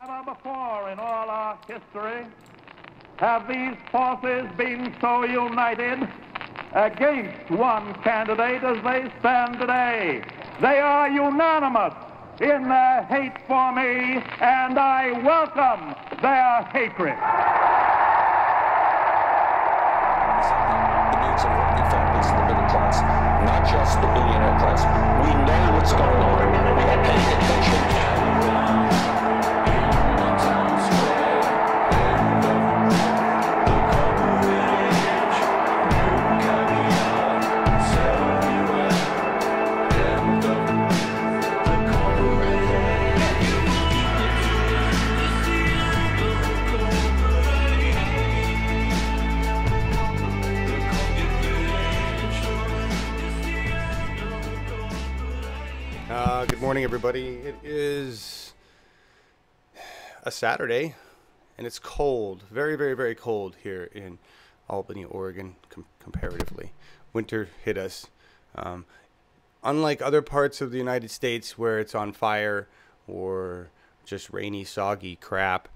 Never before in all our history have these forces been so united against one candidate as they stand today. They are unanimous in their hate for me, and I welcome their hatred. The needs of working families and the middle class, not just the billionaire class. We know what's going on. We are paying attention. Good morning, everybody. It is a Saturday, and it's cold, very, very, very cold here in Albany, Oregon, comparatively. Winter hit us. Unlike other parts of the United States where it's on fire or just rainy, soggy crap,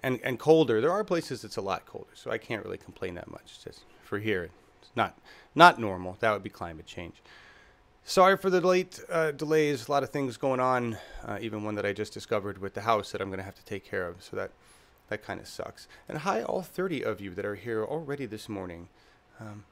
and colder, there are places it's a lot colder, so I can't really complain that much. Just for here, it's not normal. That would be climate change. Sorry for the late delays. A lot of things going on, even one that I just discovered with the house that I'm going to have to take care of. So that kind of sucks. And hi, all 30 of you that are here already this morning.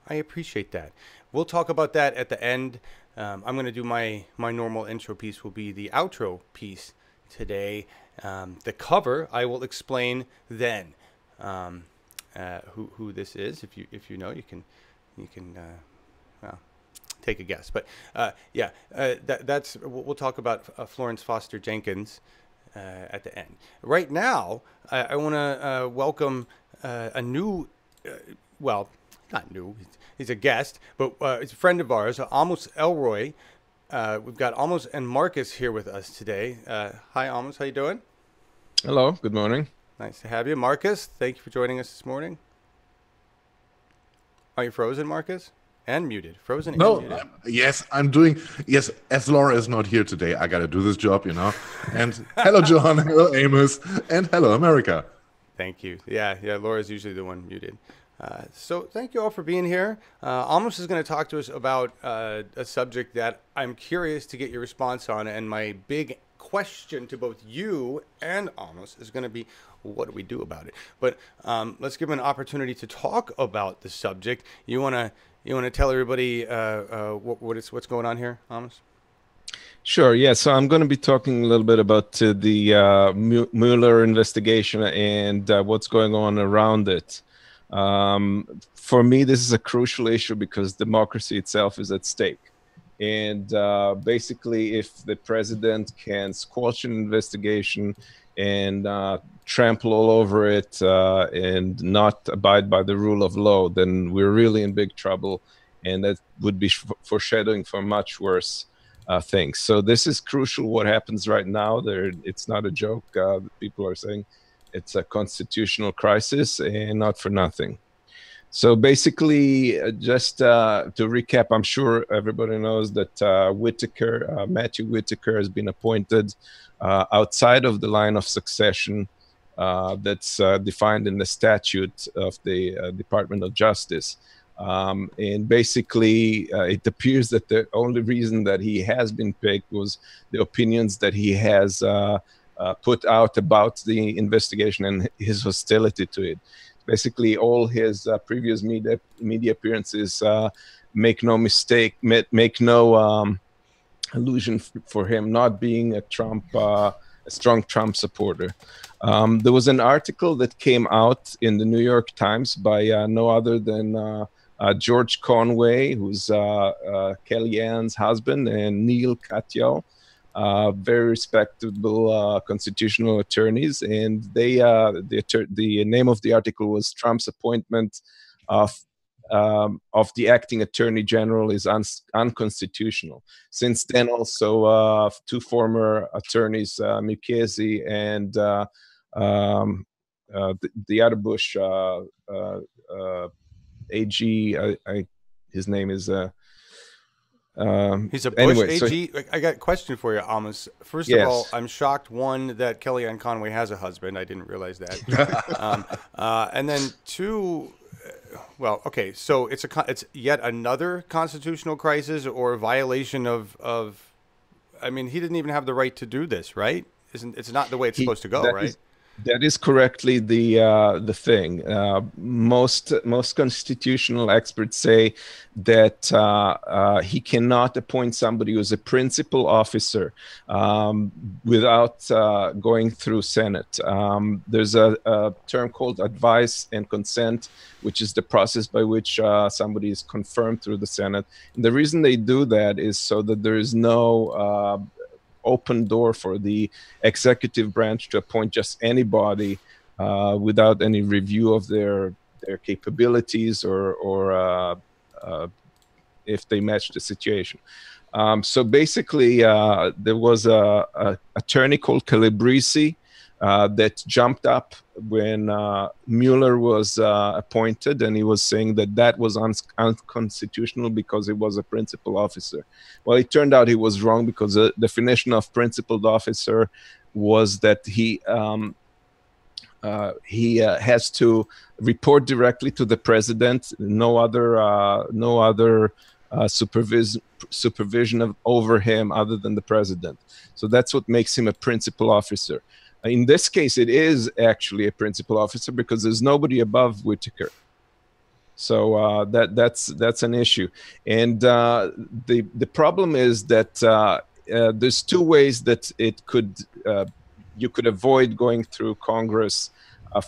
I appreciate that. We'll talk about that at the end. I'm going to do my normal intro piece will be the outro piece today. The cover I will explain then. Who this is? If you know, you can well, take a guess, but that's we'll talk about Florence Foster Jenkins at the end. Right now, I want to welcome a new, well, not new, he's a guest, but it's a friend of ours, Amos Elroy. We've got Amos and Markus here with us today. Hi, Amos, how you doing? Hello, good morning. Nice to have you. Markus, thank you for joining us this morning. Are you frozen, Markus? And muted. Frozen no, and muted. Yes, I'm doing. Yes, as Laura is not here today, I got to do this job, you know. And hello, John. Hello, Amos. And hello, America. Thank you. Yeah, Laura's usually the one muted. So thank you all for being here. Amos is going to talk to us about a subject that I'm curious to get your response on. And my big question to both you and Amos is going to be, what do we do about it? But let's give him an opportunity to talk about the subject. You want to tell everybody what's going on here, Amos? Sure. Yeah. So I'm going to be talking a little bit about the Mueller investigation and what's going on around it. For me, this is a crucial issue because democracy itself is at stake. And basically, if the president can squash an investigation and trample all over it and not abide by the rule of law, then we're really in big trouble. And that would be foreshadowing for much worse things. So this is crucial what happens right now. It's not a joke. People are saying it's a constitutional crisis and not for nothing. So basically, just to recap, I'm sure everybody knows that Matthew Whitaker has been appointed outside of the line of succession that's defined in the statute of the Department of Justice. And basically, it appears that the only reason that he has been picked was the opinions that he has put out about the investigation and his hostility to it. Basically, all his previous media appearances make no mistake, make no illusion for him not being a strong Trump supporter. There was an article that came out in the New York Times by no other than George Conway, who's Kellyanne's husband, and Neil Katyal, very respectable constitutional attorneys, and the name of the article was Trump's appointment of the acting attorney general is unconstitutional. Since then, also two former attorneys, Mukasey and the other Bush AG, his name is He's a Bush anyway, AG. I got a question for you, Amos. First Yes. of all, I'm shocked, one, that Kellyanne Conway has a husband. I didn't realize that. And then two, well, okay, so it's yet another constitutional crisis or violation of. I mean, he didn't even have the right to do this, right? It's not the way it's supposed to go, right? That is correctly the thing. Most constitutional experts say that he cannot appoint somebody who's a principal officer without going through Senate. There's a term called advice and consent, which is the process by which somebody is confirmed through the Senate. And the reason they do that is so that there is no open door for the executive branch to appoint just anybody without any review of their capabilities or if they match the situation. So basically, there was a attorney called Calabresi that jumped up when Mueller was appointed, and he was saying that was unconstitutional because he was a principal officer. Well, it turned out he was wrong, because the definition of principal officer was that he has to report directly to the president, no other supervision over him other than the president. So that's what makes him a principal officer. In this case, it is actually a principal officer because there's nobody above Whitaker. So that's an issue. And the problem is that there's two ways that you could avoid going through Congress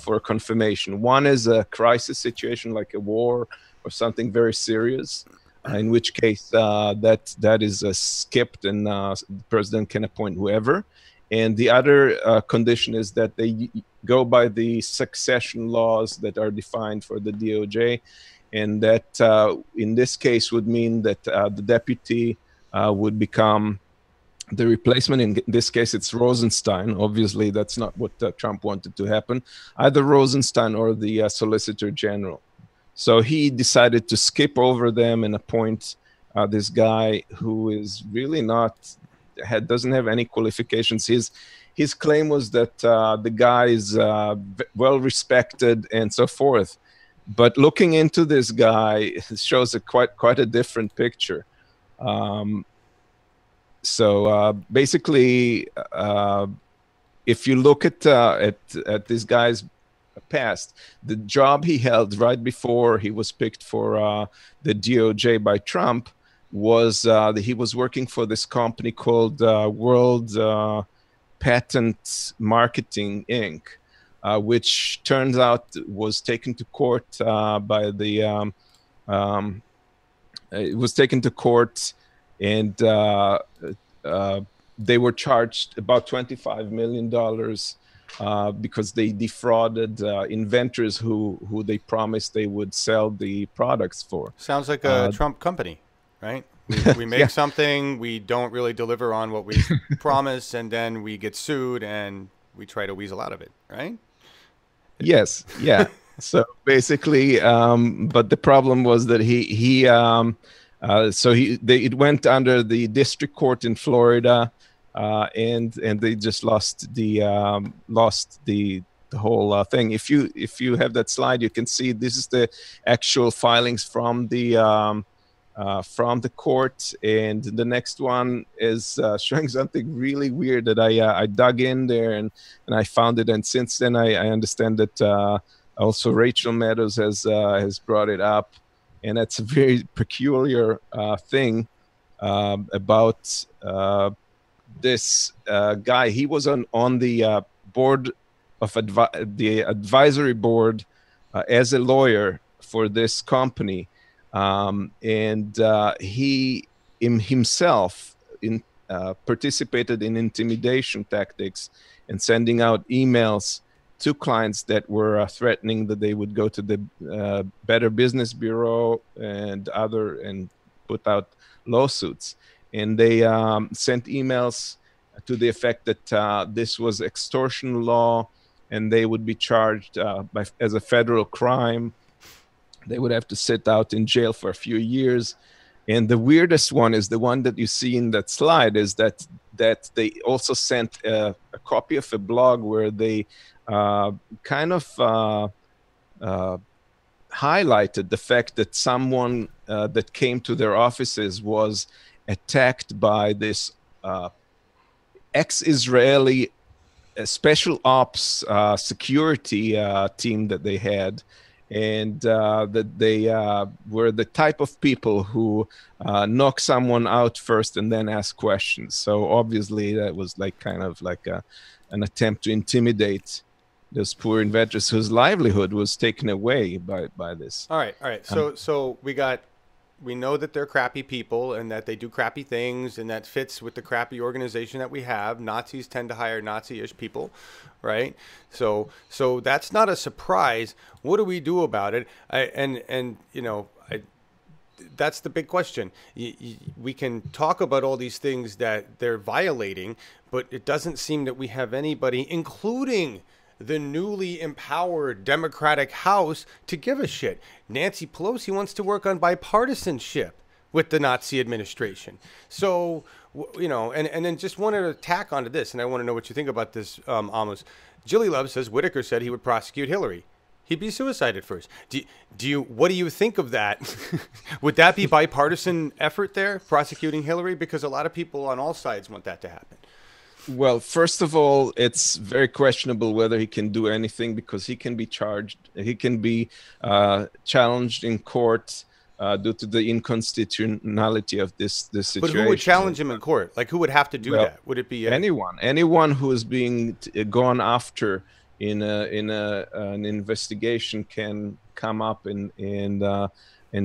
for confirmation. One is a crisis situation like a war or something very serious, in which case that is skipped, and the president can appoint whoever. And the other condition is that they go by the succession laws that are defined for the DOJ, and that in this case would mean that the deputy would become the replacement. In this case, it's Rosenstein. Obviously, that's not what Trump wanted to happen. Either Rosenstein or the Solicitor General. So he decided to skip over them and appoint this guy who is really doesn't have any qualifications. His claim was that the guy is well respected and so forth. But looking into this guy shows quite a different picture. So basically, if you look at this guy's past, the job he held right before he was picked for the DOJ by Trump was that he was working for this company called World Patent Marketing Inc., which turns out was taken to court by the it was taken to court, and they were charged about $25 million because they defrauded inventors who they promised they would sell the products for. Sounds like a Trump company, right? We make something, we don't really deliver on what we promise, and then we get sued and we try to weasel out of it, right? Yes, yeah. So basically, but the problem was that it went under the district court in Florida, and they just lost the whole thing. If you have that slide, you can see this is the actual filings from the court, and the next one is showing something really weird that I dug in there and I found it, and since then I understand that also Rachel Meadows has brought it up, and that's a very peculiar thing about this guy. He was on the board of the advisory board as a lawyer for this company. And he himself participated in intimidation tactics and sending out emails to clients that were threatening that they would go to the Better Business Bureau and put out lawsuits. And they sent emails to the effect that this was extortion law and they would be charged as a federal crime. They would have to sit out in jail for a few years. And the weirdest one is the one that you see in that slide, is that they also sent a copy of a blog where they kind of highlighted the fact that someone that came to their offices was attacked by this ex-Israeli special ops security team that they had, and that they were the type of people who knock someone out first and then ask questions. So obviously that was like kind of like an attempt to intimidate those poor inventors whose livelihood was taken away by this. All right. So we know that they're crappy people and that they do crappy things, and that fits with the crappy organization that we have. Nazis tend to hire Nazi-ish people, right? So that's not a surprise. What do we do about it? That's the big question. We can talk about all these things that they're violating, but it doesn't seem that we have anybody, including the newly empowered Democratic House, to give a shit. Nancy Pelosi wants to work on bipartisanship with the Nazi administration. So, and then just wanted to tack onto this, and I want to know what you think about this, Amos. Jilly Love says Whitaker said he would prosecute Hillary. He'd be suicided first. What do you think of that? Would that be bipartisan effort there, prosecuting Hillary? Because a lot of people on all sides want that to happen. Well, first of all, it's very questionable whether he can do anything, because he can be charged. He can be challenged in court due to the inconstitutionality of this situation. But who would challenge him in court? Like, who would have to do that? Would it be anyone who is being gone after in an investigation can come up and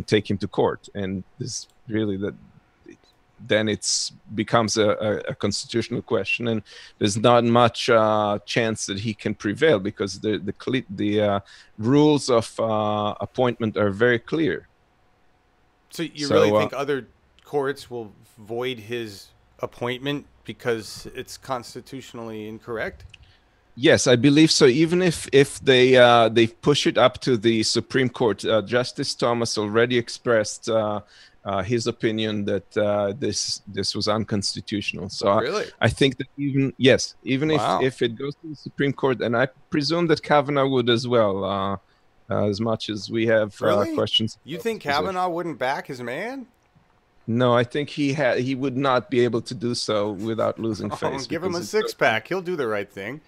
take him to court, and this really then it becomes a constitutional question, and there's not much chance that he can prevail, because the rules of appointment are very clear. So you really think other courts will void his appointment because it's constitutionally incorrect? Yes, I believe so. Even if they push it up to the Supreme Court, Justice Thomas already expressed his opinion that this was unconstitutional. So really? I think that even if it goes to the Supreme Court, and I presume that Kavanaugh would as well, as much as we have questions. You think Kavanaugh wouldn't back his man? No, I think he would not be able to do so without losing face. Give him a six-pack. He'll do the right thing.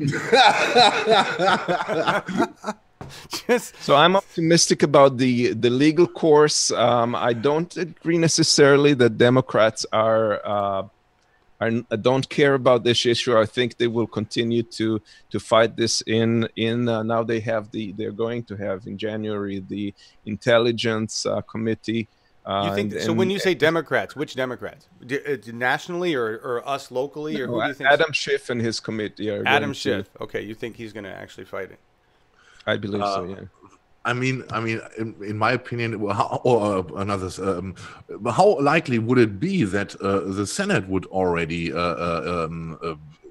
So I'm optimistic about the legal course. I don't agree necessarily that Democrats don't care about this issue. I think they will continue to fight this in now they're going to have in January the Intelligence Committee. You think so? When you say Democrats, which Democrats? Nationally or us locally, or who do you think? Adam Schiff and his committee are. Adam Schiff. Okay, you think he's going to actually fight it? I believe so. Yeah. I mean, in my opinion, how likely would it be that the Senate would already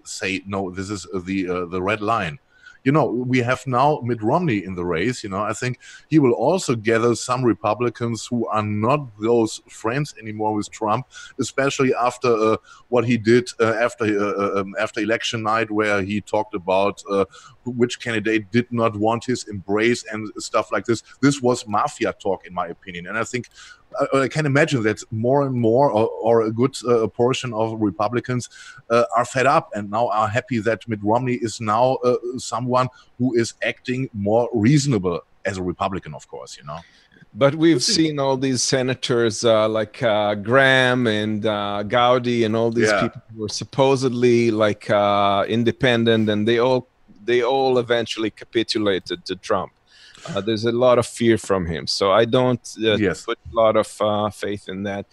say no? This is the red line. We have now Mitt Romney in the race. I think he will also gather some Republicans who are not those friends anymore with Trump, especially after what he did after election night, where he talked about which candidate did not want his embrace and stuff like this. This was mafia talk, in my opinion. And I think I can imagine that more and more, or a good portion of Republicans are fed up and now are happy that Mitt Romney is now someone who is acting more reasonable as a Republican, of course, But we've seen all these senators like Graham and Gowdy and all these people who were supposedly like independent, and they all eventually capitulated to Trump. There's a lot of fear from him, so I don't put a lot of faith in that.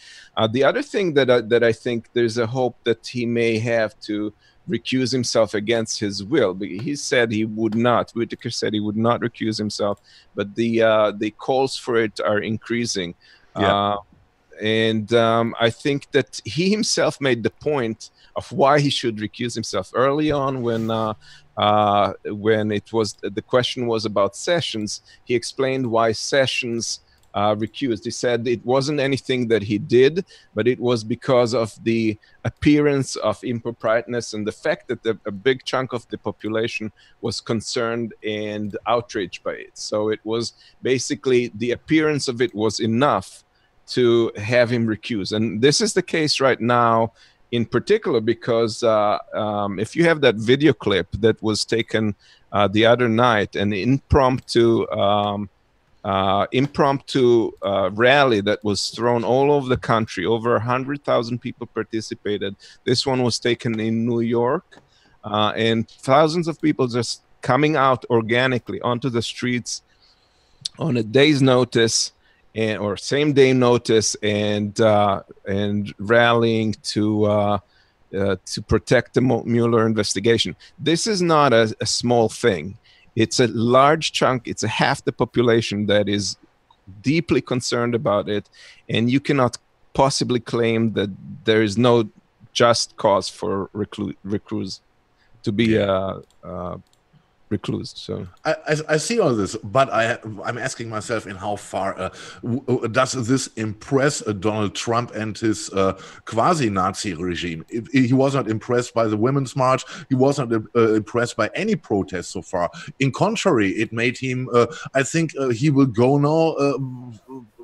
The other thing that I think there's a hope that he may have to recuse himself against his will. He said he would not. Whitaker said he would not recuse himself, but the calls for it are increasing. And I think that he himself made the point of why he should recuse himself early on when it was the question was about Sessions. He explained why Sessions recused. He said it wasn't anything that he did, but it was because of the appearance of improprieteness and the fact that a big chunk of the population was concerned and outraged by it. So it was basically the appearance of it was enough to have him recused. And this is the case right now in particular because if you have that video clip that was taken the other night, an impromptu rally that was thrown all over the country. Over 100,000 people participated. This one was taken in New York, and thousands of people just coming out organically onto the streets on a day's notice or same day notice, and rallying to protect the Mueller investigation. This is not a small thing. It's a large chunk. It's a half the population that is deeply concerned about it, and you cannot possibly claim that there is no just cause for recluse to be reclused. So I see all this, but I'm asking myself, in how far does this impress Donald Trump and his quasi-Nazi regime? He was not impressed by the Women's March. He was not impressed by any protest so far. In contrary, it made him. I think he will go now.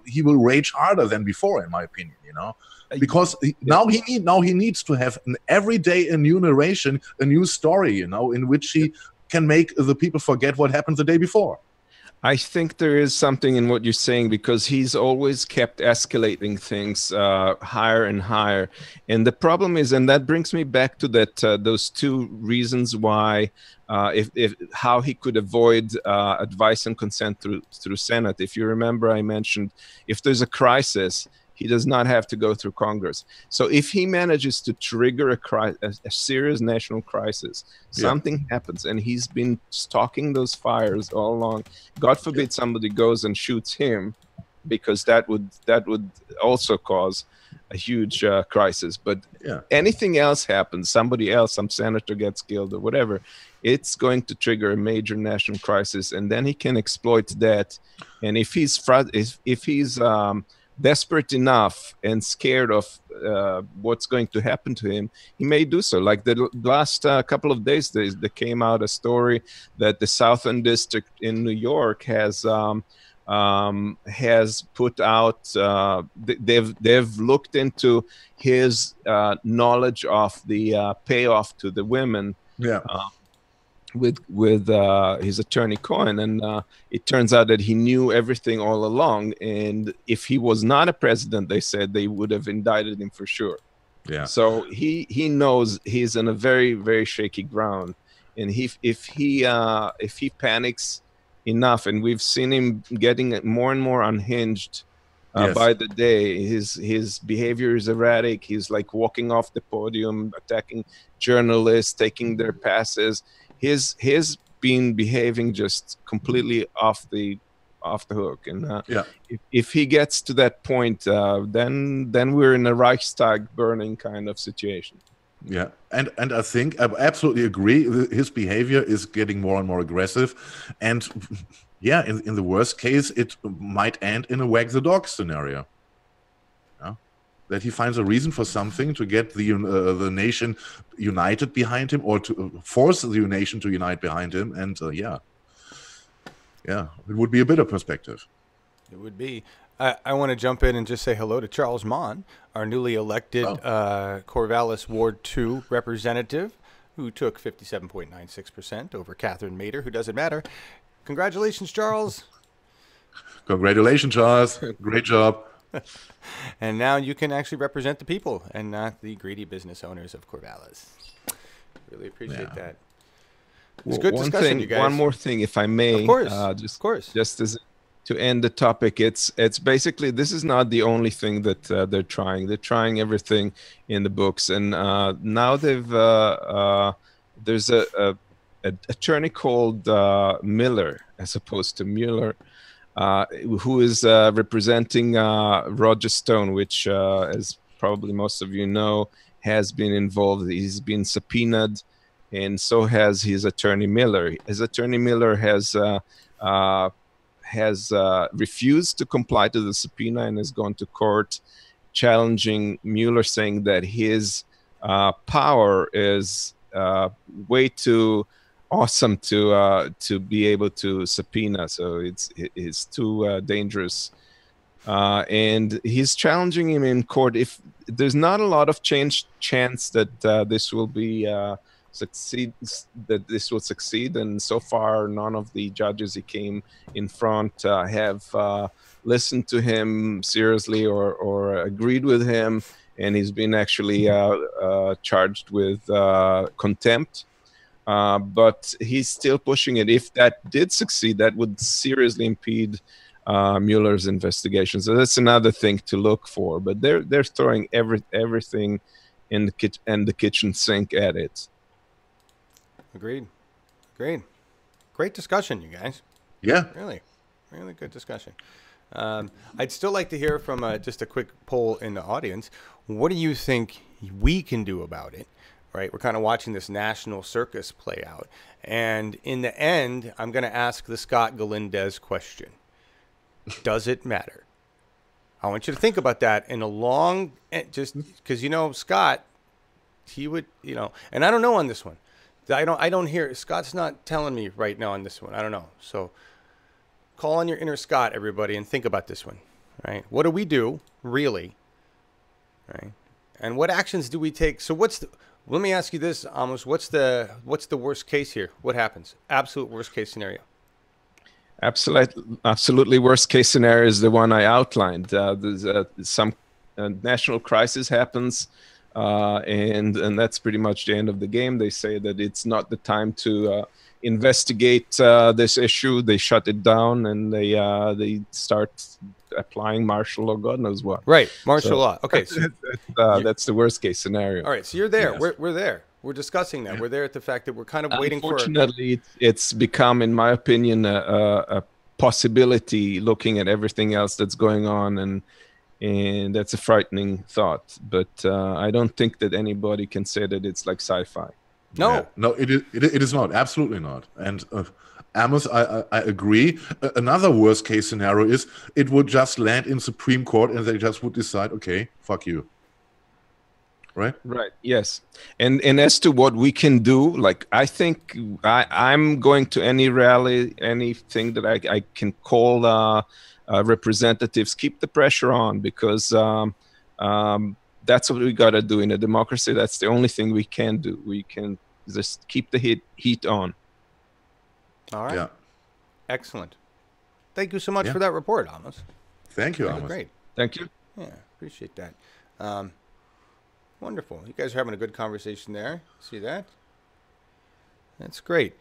He will rage harder than before, in my opinion. You know. Because now he needs to have every day a new narration, a new story, you know, in which he can make the people forget what happened the day before. I think there is something in what you're saying, because he's always kept escalating things higher and higher. And the problem is, and that brings me back to that those two reasons why how he could avoid advice and consent through Senate. If you remember, I mentioned if there's a crisis, he does not have to go through Congress. So if he manages to trigger a serious national crisis, something happens, and he's been stalking those fires all along. God forbid somebody goes and shoots him, because that would also cause a huge crisis. But anything else happens, somebody else, some senator gets killed or whatever, it's going to trigger a major national crisis, and then he can exploit that. And if he's desperate enough and scared of what's going to happen to him, he may do so. Like the last couple of days, there came out a story that the Southern District in New York has put out. They've looked into his knowledge of the payoff to the women. With his attorney Cohen, and it turns out that he knew everything all along, and if he was not a president, they said they would have indicted him for sure. So he knows he's in a very, very shaky ground, and if he panics enough, and we've seen him getting more and more unhinged by the day. His behavior is erratic. He's like walking off the podium, attacking journalists, taking their passes. His been behaving just completely off the hook, and if he gets to that point, then we're in a Reichstag burning kind of situation. And I think I absolutely agree. His behavior is getting more and more aggressive, and in the worst case, it might end in a wag the dog scenario. That he finds a reason for something to get the nation united behind him, or to force the nation to unite behind him, and it would be a better perspective. It would be. I want to jump in and just say hello to Charles Mon, our newly elected Corvallis Ward 2 representative, who took 57.96% over Catherine Mader, who doesn't matter. Congratulations, Charles. Congratulations, Charles. Great job. And now you can actually represent the people and not the greedy business owners of Corvallis. Really appreciate that. It's good discussion, you guys. One more thing, if I may. Of course. Just as to end the topic, it's basically, this is not the only thing that they're trying. They're trying everything in the books, and now they've there's a attorney called Miller as opposed to Mueller, who is representing Roger Stone, which, as probably most of you know, has been involved. He's been subpoenaed, and so has his attorney Miller. His attorney Miller has has refused to comply to the subpoena and has gone to court challenging Mueller, saying that his power is way too awesome to be able to subpoena. So it's too dangerous. And he's challenging him in court. If there's not a lot of chance that this will be succeed, that this will succeed, and so far none of the judges he came in front have listened to him seriously or agreed with him, and he's been actually charged with contempt. But he's still pushing it. If that did succeed, that would seriously impede Mueller's investigation. So that's another thing to look for. But they're throwing everything in the kitchen sink at it. Agreed. Great discussion, you guys. Yeah. Really good discussion. I'd still like to hear from just a quick poll in the audience. What do you think we can do about it? Right, we're kind of watching this national circus play out, and in the end, I'm going to ask the Scott Galindez question: does it matter? I want you to think about that in a long, just because Scott, he would, and I don't know on this one. I don't hear Scott's not telling me right now on this one. I don't know. So call on your inner Scott, everybody, and think about this one. Right, what do we do really? Right, and what actions do we take? So let me ask you this, Amos. What's the worst case here? What happens? Absolute worst case scenario. Absolutely worst case scenario is the one I outlined. There's some national crisis happens, and that's pretty much the end of the game. They say that it's not the time to investigate this issue. They shut it down, and they start applying martial law, God knows what. Right, martial law. Okay, that's the worst case scenario. All right, so you're there. Yes. We're there. We're discussing that. We're there at the fact that we're kind of waiting for. Unfortunately, it's become, in my opinion, a possibility. Looking at everything else that's going on, and that's a frightening thought. But I don't think that anybody can say that it's like sci-fi. No, Yeah. No, it is not. Absolutely not. And Amos, I agree. Another worst case scenario is it would just land in Supreme Court and they just would decide, okay, fuck you. Right? Right. Yes. And as to what we can do, like, I think I'm going to any rally, anything that I can call representatives, keep the pressure on, because that's what we got to do in a democracy. That's the only thing we can do. We can just keep the heat on. All right. Yeah. Excellent. Thank you so much for that report, Amos. Thank you, That was Amos. great. Thank you. Yeah, appreciate that. Wonderful. You guys are having a good conversation there. See that? That's great.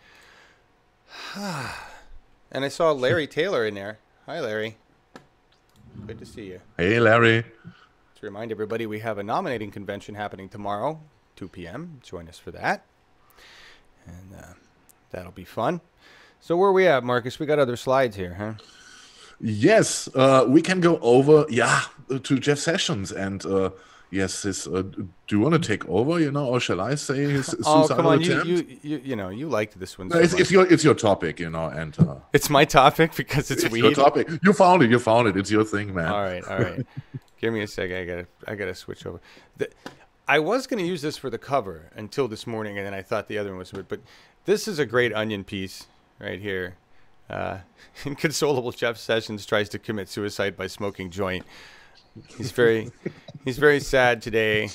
And I saw Larry Taylor in there. Hi, Larry. Good to see you. Hey, Larry. To remind everybody, we have a nominating convention happening tomorrow, 2 p.m. Join us for that. And that'll be fun. So where are we at, Marcus? We got other slides here, huh? Yes, we can go over, to Jeff Sessions. And yes, do you want to take over, or shall I say his suicidal come on. attempt? You liked this one No, so it's much. your topic, and It's my topic because it's weed. your topic. You found it. It's your thing, man. All right. Give me a second. I gotta switch over. I was gonna use this for the cover until this morning, and then I thought the other one was weird. But this is a great onion piece right here. Inconsolable Jeff Sessions tries to commit suicide by smoking joint. He's very sad today.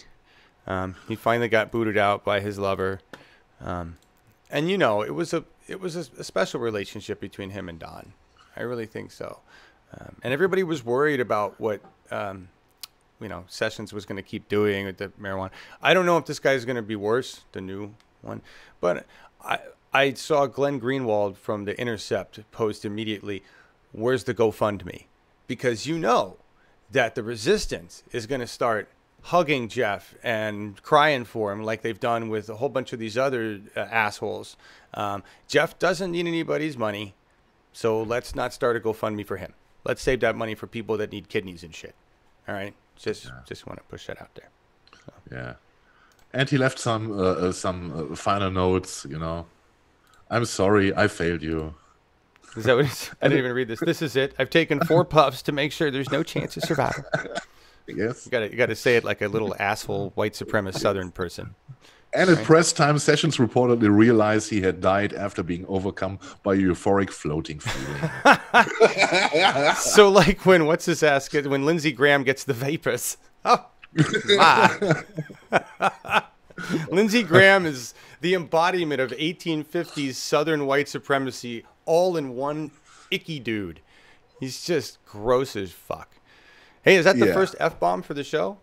He finally got booted out by his lover, and it was a special relationship between him and Don. I really think so. And everybody was worried about what Sessions was going to keep doing with the marijuana. I don't know if this guy's going to be worse, the new one, but I saw Glenn Greenwald from The Intercept post immediately, "Where's the GoFundMe?" Because that the resistance is going to start hugging Jeff and crying for him like they've done with a whole bunch of these other assholes. Jeff doesn't need anybody's money, so let's not start a GoFundMe for him. Let's save that money for people that need kidneys and shit. All right? Just want to push that out there. So. Yeah. And he left some final notes, I'm sorry, I failed you. Is that what it's? I didn't even read this. This is it. I've taken 4 puffs to make sure there's no chance of survival. Yes. You got to say it like a little asshole white supremacist Southern person. And at press time, Sessions reportedly realized he had died after being overcome by a euphoric floating feeling. So like when when Lindsey Graham gets the vapors. Oh, my. Lindsey Graham is the embodiment of 1850s Southern white supremacy, all in one icky dude. He's just gross as fuck. Hey, is that the first F-bomb for the show?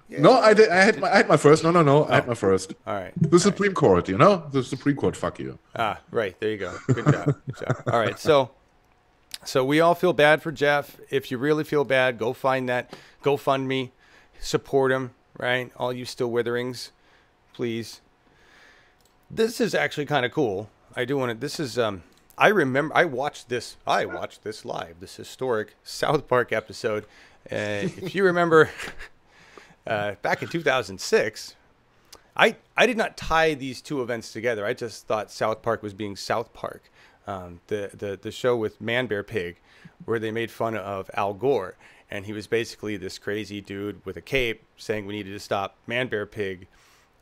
Yeah. No, I had my first. No. I had my first. All right. The Supreme Court, the Supreme Court. Fuck you. Ah, right. There you go. Good job. Good job. All right. So we all feel bad for Jeff. If you really feel bad, go find that GoFundMe, support him. Right. All you still witherings, please. This is actually kind of cool. I do want to. This is. I remember. I watched this live. This historic South Park episode. If you remember. Back in 2006, I did not tie these two events together. I just thought South Park was being South Park, the show with Man Bear Pig, where they made fun of Al Gore, and he was basically this crazy dude with a cape saying we needed to stop Man Bear Pig,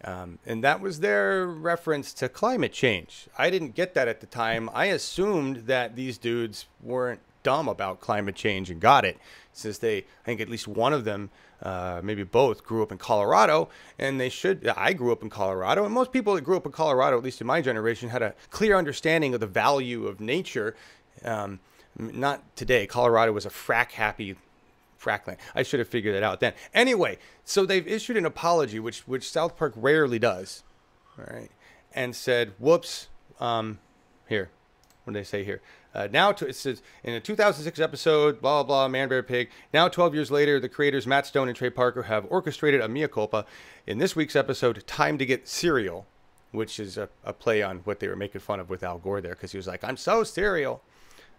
and that was their reference to climate change. I didn't get that at the time. I assumed that these dudes weren't dumb about climate change and got it, since I think at least one of them, maybe both, grew up in Colorado, and I grew up in Colorado, and most people that grew up in Colorado, at least in my generation, had a clear understanding of the value of nature. Not today. Colorado was a frack-happy frack land. I should have figured that out then. Anyway, so they've issued an apology, which South Park rarely does, all right, and said, whoops, here, what did they say here? It says, in a 2006 episode, blah, blah, blah, Man Bear Pig. Now, 12 years later, the creators Matt Stone and Trey Parker have orchestrated a mea culpa. In this week's episode, Time to Get Cereal, which is a play on what they were making fun of with Al Gore there, because he was like, I'm so cereal.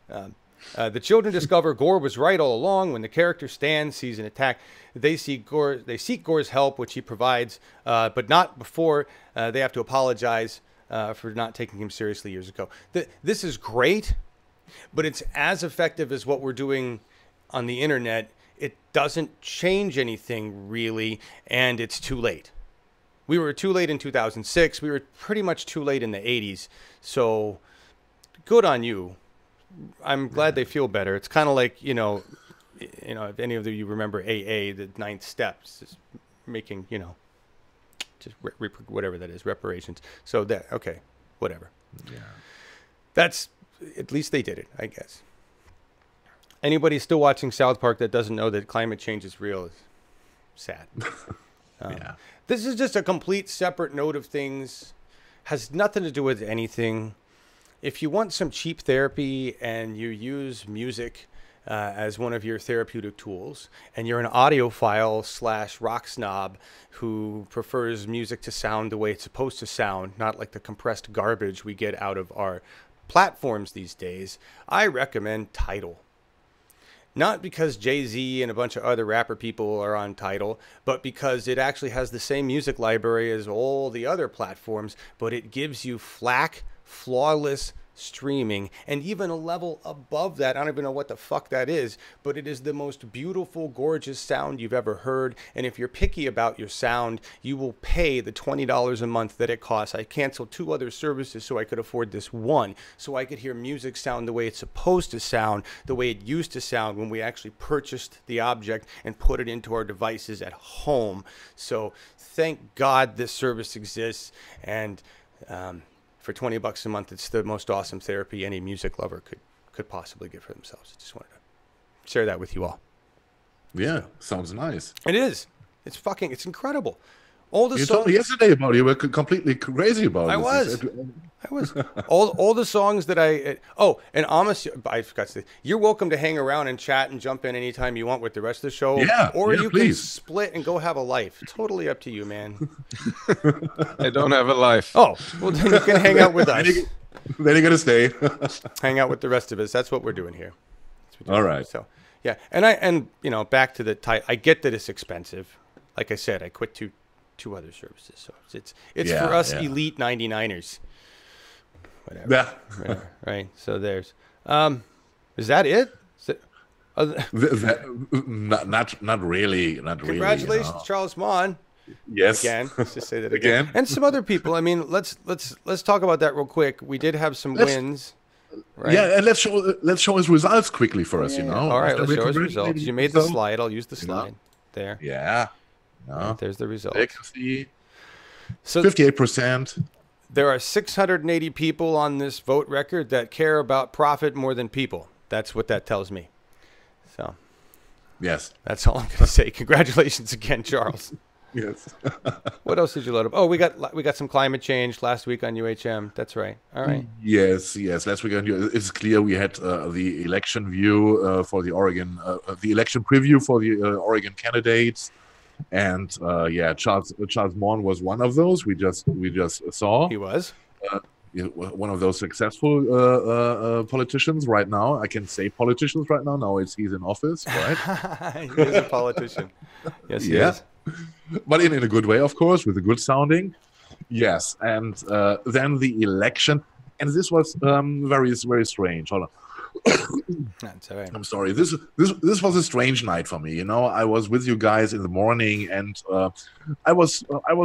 The children discover Gore was right all along. When the character Stan sees an attack, they seek Gore's help, which he provides, but not before they have to apologize for not taking him seriously years ago. This is great. But it's as effective as what we're doing on the internet. It doesn't change anything, really, and it's too late. We were too late in 2006. We were pretty much too late in the 80s. So good on you. I'm glad they feel better. It's kind of like, if any of you remember AA, the 9th steps, just making, just whatever that is, reparations. So okay, whatever. Yeah. That's... At least they did it, I guess. Anybody still watching South Park that doesn't know that climate change is real is sad. Yeah. This is just a complete separate note of things. Has nothing to do with anything. If you want some cheap therapy and you use music as one of your therapeutic tools, and you're an audiophile / rock snob who prefers music to sound the way it's supposed to sound, not like the compressed garbage we get out of our platforms these days, I recommend Tidal. Not because Jay-Z and a bunch of other rapper people are on Tidal, but because it actually has the same music library as all the other platforms, but it gives you flawless streaming, and even a level above that. I don't even know what the fuck that is, but it is the most beautiful, gorgeous sound you've ever heard. And if you're picky about your sound, you will pay the $20 a month that it costs. I canceled 2 other services so I could afford this one, so I could hear music sound the way it's supposed to sound, the way it used to sound when we actually purchased the object and put it into our devices at home. So thank God this service exists, and for $20 a month, it's the most awesome therapy any music lover could possibly get for themselves. I just wanted to share that with you all. Yeah, sounds nice. It is. It's incredible. All the you songs, told me yesterday about it. You were completely crazy about it. I was. All the songs that and Amos, I forgot to say, you're welcome to hang around and chat and jump in anytime you want with the rest of the show. Yeah, or you please. can split and go have a life. Totally up to you, man. I don't have a life. Oh, well, then you can hang out with us. Then you're going to stay. Hang out with the rest of us. That's what we're doing here. All right. So, yeah. And back to the I get that it's expensive. Like I said, I quit two other services. So it's for us elite 99ers. Whatever. Yeah. Whatever, right. So there's Is that it? Not really. Congratulations, Charles Mon. Yes. Again, let's just say that again. And some other people. I mean, let's talk about that real quick. We did have some wins. Right? Yeah, and let's show his results quickly first. Yeah. All right, let's show his results. You made the slide. I'll use the slide there. Yeah. Right, there's the results. So 58%. There are 680 people on this vote record that care about profit more than people. That's what that tells me. So, yes, that's all I'm going to say. Congratulations again, Charles. Yes. What else did you load up? Oh, we got some climate change last week on UHM. That's right. All right. Yes. Last week on it's clear we had the election view for the Oregon, the election preview for the Oregon candidates, and Charles Mon was one of those. We just saw. He was. One of those successful politicians right now. I can say politicians right now. Now he's in office, right? He is a politician. Yes, he is. But in a good way, of course, with a good sounding. Yes, and then the election, and this was very, very strange. Hold on. That's all right. I'm sorry. This was a strange night for me. You know, I was with you guys in the morning, and I was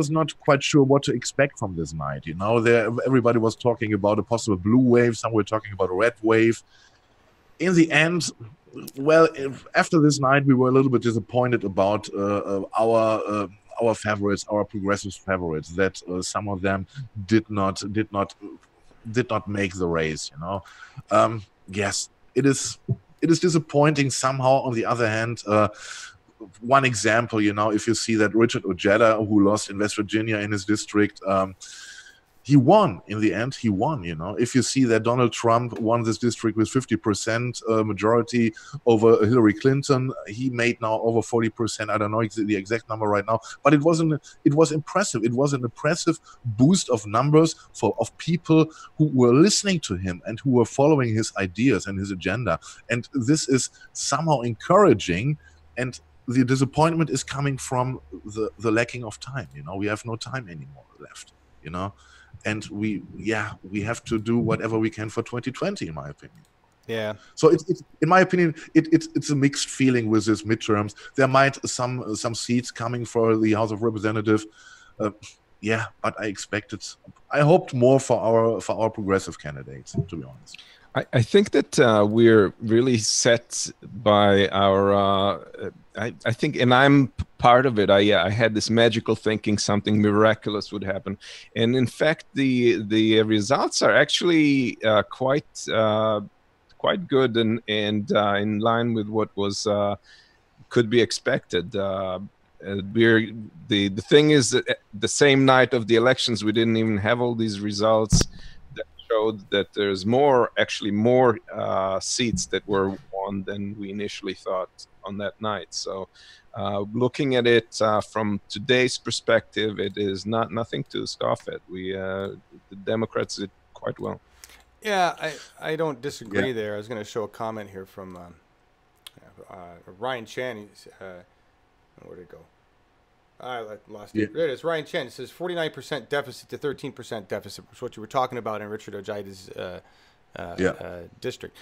not quite sure what to expect from this night. You know, everybody was talking about a possible blue wave. Some were talking about a red wave. In the end, well, after this night, we were a little bit disappointed about our favorites, our progressive favorites. That some of them did not make the race. You know. Yes, it is disappointing somehow. On the other hand, one example, you know, if you see that Richard Ojeda, who lost in West Virginia in his district, he won in the end. He won, you know. If you see that Donald Trump won this district with 50% majority over Hillary Clinton, he made now over 40%. I don't know the exact number right now, but it was impressive. It was an impressive boost of numbers of people who were listening to him and who were following his ideas and his agenda. And this is somehow encouraging. And the disappointment is coming from the lacking of time. You know, we have no time anymore left. You know. And we have to do whatever we can for 2020, in my opinion. Yeah. So it's in my opinion, it's a mixed feeling with this midterms. There might some seats coming for the House of Representatives. But I hoped more for our progressive candidates, to be honest. I think that we're really set by our. I think, and I'm part of it. I had this magical thinking something miraculous would happen, and in fact, the results are actually quite good and in line with what was could be expected. The thing is that the same night of the elections, we didn't even have all these results that showed that there's more seats that were won than we initially thought on that night. So looking at it from today's perspective, it is nothing to scoff at. The Democrats did quite well. Yeah, I don't disagree there. I was going to show a comment here from Ryan Chan. Where'd it go? I lost it. There it is. Ryan Chen says 49% deficit to 13% deficit, which is what you were talking about in Richard Ojeda's district.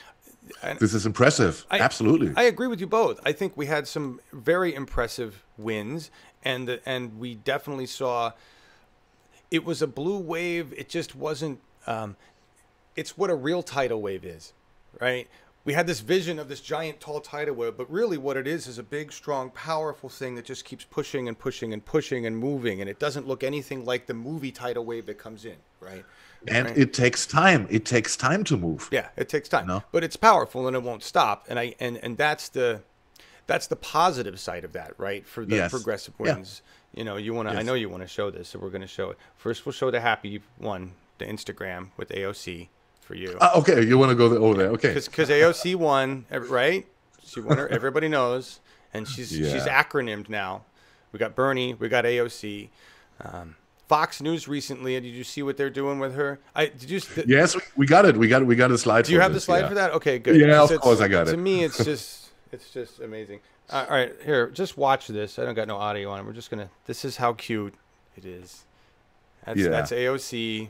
And this is impressive. Absolutely. I agree with you both. I think we had some very impressive wins, and we definitely saw it was a blue wave. It just wasn't it's what a real tidal wave is, right? We had this vision of this giant, tall tidal wave, but really what it is a big, strong, powerful thing that just keeps pushing and pushing and pushing and moving, and it doesn't look anything like the movie tidal wave that comes in, right? And it takes time. It takes time to move. Yeah, it takes time, but it's powerful and it won't stop. And that's the positive side of that, right? For the progressive wins, you know, you want to. I know you want to show this, so we're going to show it. First, we'll show the happy one, the Instagram with AOC. For you. Okay, you want to go over there? Okay. Because AOC won, right? She won her. Everybody knows, and she's acronymed now. We got Bernie, we got AOC. Fox News recently. Did you see what they're doing with her? Yes, we got it. We got a slide. Do you have the slide for that? Okay, good. Yeah, of course I got it. To me, it's just amazing. All right, here, just watch this. I don't got no audio on it. We're just gonna. This is how cute it is. That's AOC.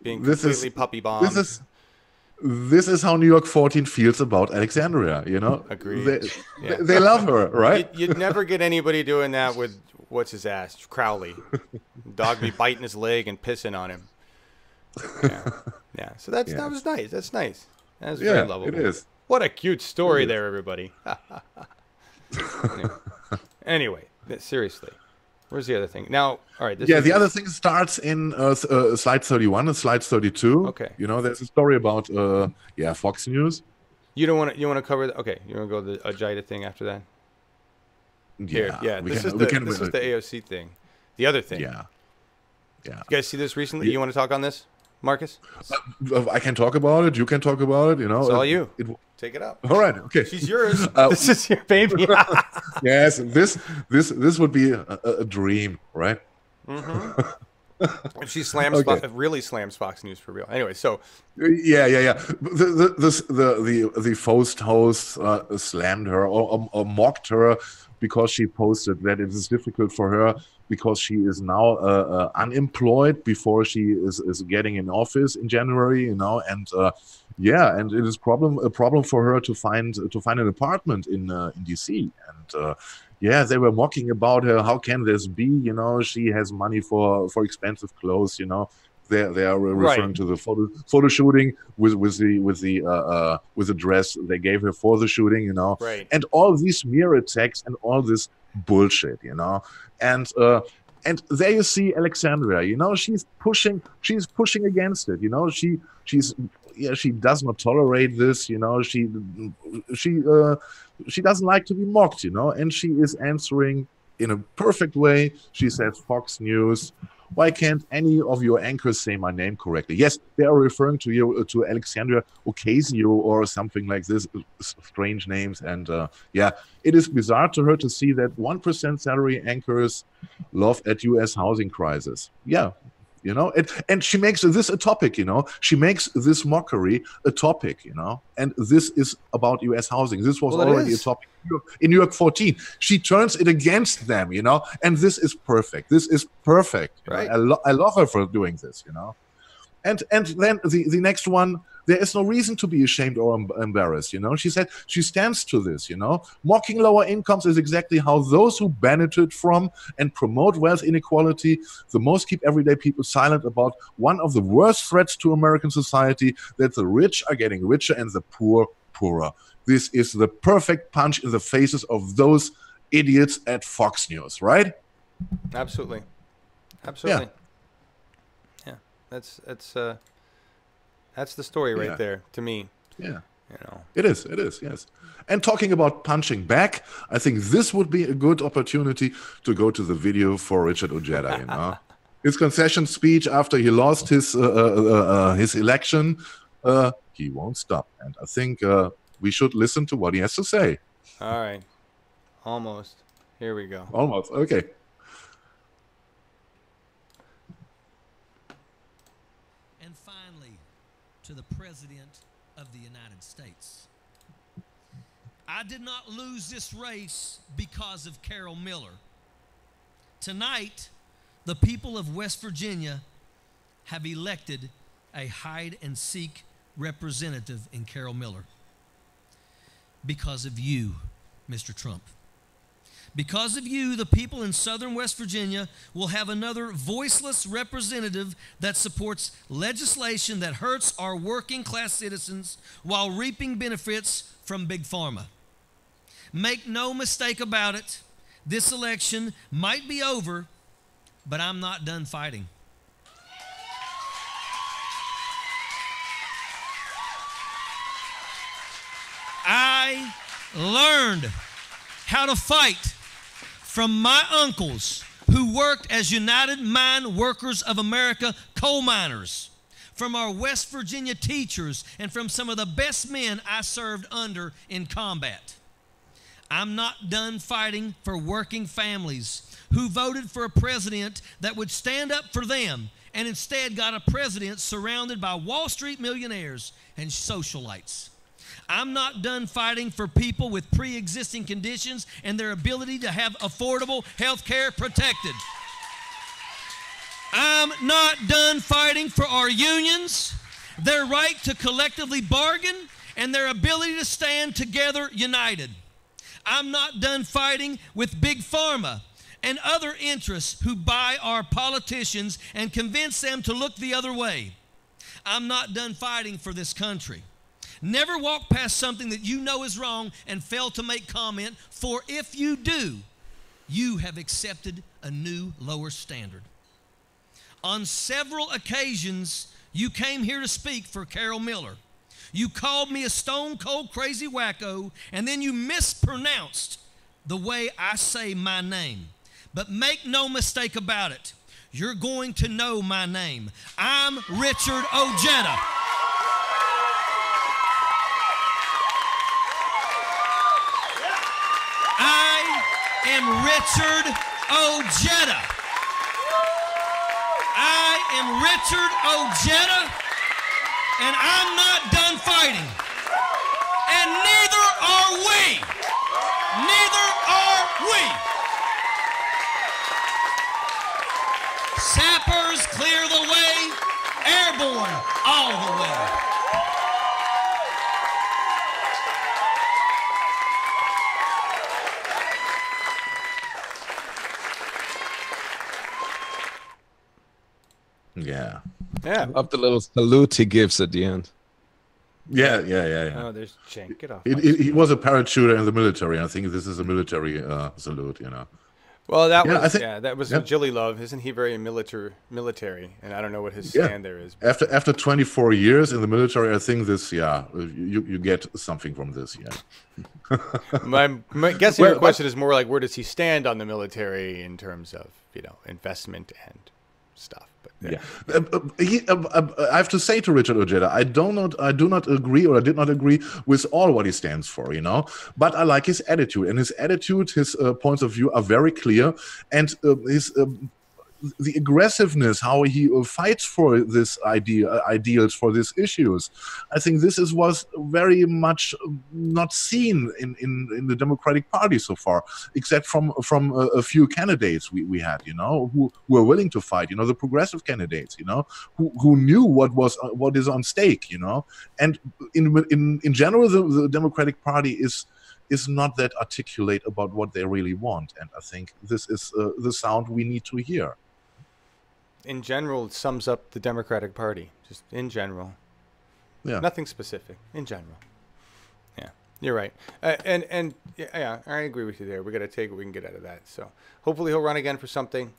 Being completely puppy bombed. this is how New York 14 feels about Alexandria. You know, Agreed. They love her, right? You'd never get anybody doing that with what's his ass, Crowley. Dog be biting his leg and pissing on him. Yeah. So that was nice. That's nice. That was very lovable. It is. What a cute story there, everybody. Anyway, seriously. Where's the other thing? Now, all right. The other thing starts in slide 31 and slide 32. Okay. You know, there's a story about Fox News. You want to cover okay, you want to go to the Ajita thing after that? This is the AOC thing. The other thing. Yeah. You guys see this recently? You want to talk on this, Marcus? I can talk about it. You can talk about it. You know, it's all you. Take it up. All right. Okay. She's yours. This is your baby. Yes. This would be a dream, right? Mm-hmm. If she slams, really slams Fox News for real. Anyway, so the Post host slammed her or mocked her because she posted that it is difficult for her because she is now unemployed before she is getting in office in January, you know, and and it is a problem for her to find an apartment in DC, and they were mocking about her. How can this be? You know, she has money for expensive clothes. You know, they are referring to the photo shooting with the dress they gave her for the shooting. You know, and all these mirror attacks and all this bullshit. You know, and there you see Alexandria. You know, she's pushing against it. You know, she does not tolerate this. You know, she doesn't like to be mocked, you know, and she is answering in a perfect way. She says, Fox News, why can't any of your anchors say my name correctly? Yes, they are referring to you, to Alexandria Ocasio or something like this, strange names. And it is bizarre to her to see that 1% salary anchors laugh at U.S. housing crisis. Yeah. You know, and she makes this a topic, you know. She makes this mockery a topic, you know. And this is about U.S. housing. This was already a topic in New York 14. She turns it against them, you know. And this is perfect. This is perfect. Right. I love her for doing this, you know. And then the next one, there is no reason to be ashamed or embarrassed, you know. She said she stands to this, you know. Mocking lower incomes is exactly how those who benefit from and promote wealth inequality the most keep everyday people silent about one of the worst threats to American society, that the rich are getting richer and the poor poorer. This is the perfect punch in the faces of those idiots at Fox News, right? Absolutely. Yeah. That's the story right there to me. Yeah. You know. It is, yes. And talking about punching back, I think this would be a good opportunity to go to the video for Richard Ojeda, you know. His concession speech after he lost his election, he won't stop. And I think we should listen to what he has to say. All right. Almost. Here we go. Almost. Okay. To the President of the United States. I did not lose this race because of Carol Miller. Tonight, the people of West Virginia have elected a hide-and-seek representative in Carol Miller. Because of you, Mr. Trump. Because of you, the people in southern West Virginia will have another voiceless representative that supports legislation that hurts our working class citizens while reaping benefits from Big Pharma. Make no mistake about it, this election might be over, but I'm not done fighting. I learned how to fight from my uncles who worked as United Mine Workers of America coal miners, from our West Virginia teachers, and from some of the best men I served under in combat. I'm not done fighting for working families who voted for a president that would stand up for them and instead got a president surrounded by Wall Street millionaires and socialites. I'm not done fighting for people with pre-existing conditions and their ability to have affordable health care protected. I'm not done fighting for our unions their right to collectively bargain, and their ability to stand together united. I'm not done fighting with Big Pharma and other interests who buy our politicians and convince them to look the other way. I'm not done fighting for this country. Never walk past something that you know is wrong and fail to make comment, for if you do, you have accepted a new lower standard. On several occasions, you came here to speak for Carol Miller. You called me a stone-cold crazy wacko, and then you mispronounced the way I say my name. But make no mistake about it, you're going to know my name. I'm Richard Ojeda. I am Richard Ojeda. I am Richard Ojeda, and I'm not done fighting. And neither are we. Neither are we. Sappers clear the way, airborne all the way. Yeah. Yeah. I love the little salute he gives at the end. Yeah. Oh, there's Cenk. Get off. He was a parachuter in the military. I think this is a military salute, Well, that Yeah, was I think- that was yeah. Jilly Love. Isn't he very military? And I don't know what his stand there is. After 24 years in the military, I think this, you get something from this, My guessing Well, your question is more like, where does he stand on the military in terms of investment and stuff? But I have to say to Richard Ojeda, I do not agree, or I did not agree with all what he stands for, but I like his attitude, and his points of view are very clear, and the aggressiveness, how he fights for this ideals, for these issues. I think this was very much not seen in the Democratic Party so far, except from a few candidates we had, who were willing to fight, the progressive candidates, who knew what is on stake, and in general, the Democratic Party is not that articulate about what they really want, and I think this is the sound we need to hear. in general, it sums up the Democratic Party. Just in general. Yeah. Nothing specific. In general. Yeah, you're right. And yeah, I agree with you there. We got to take what we can get out of that. So hopefully he'll run again for something.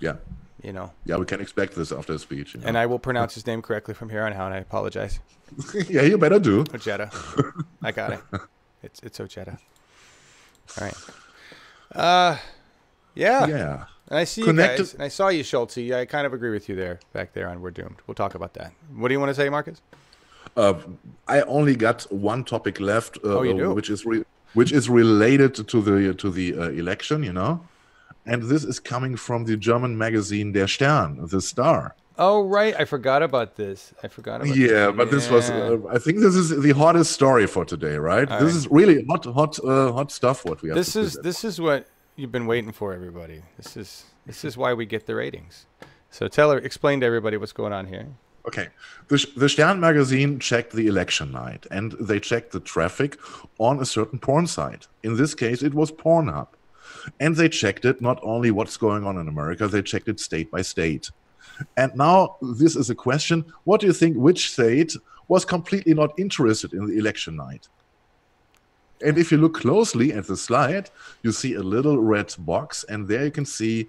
Yeah. Yeah, we can expect this after the speech. And I will pronounce his name correctly from here on out. I apologize. Yeah, you better do. Ojeda. I got it. It's Ojeda. All right. Yeah. Yeah. And I see you guys, and I saw you, Schultze. I kind of agree with you there, back there on We're Doomed. We'll talk about that. What do you want to say, Marcus? I only got one topic left, you do? which is related to the election, and this is coming from the German magazine Der Stern, the Star. Oh, right. I forgot about this. Yeah, but this was, I think this is the hottest story for today, right? This is really hot stuff. What we have. This is what you've been waiting for, everybody. This is why we get the ratings. So explain to everybody what's going on here. Okay, the Stern magazine checked the election night, and they checked the traffic on a certain porn site. In this case, it was Pornhub. And they checked it, not only what's going on in America, they checked it state by state. And now this is a question, what do you think, which state was completely not interested in the election night? And if you look closely at the slide, you see a little red box, and there you can see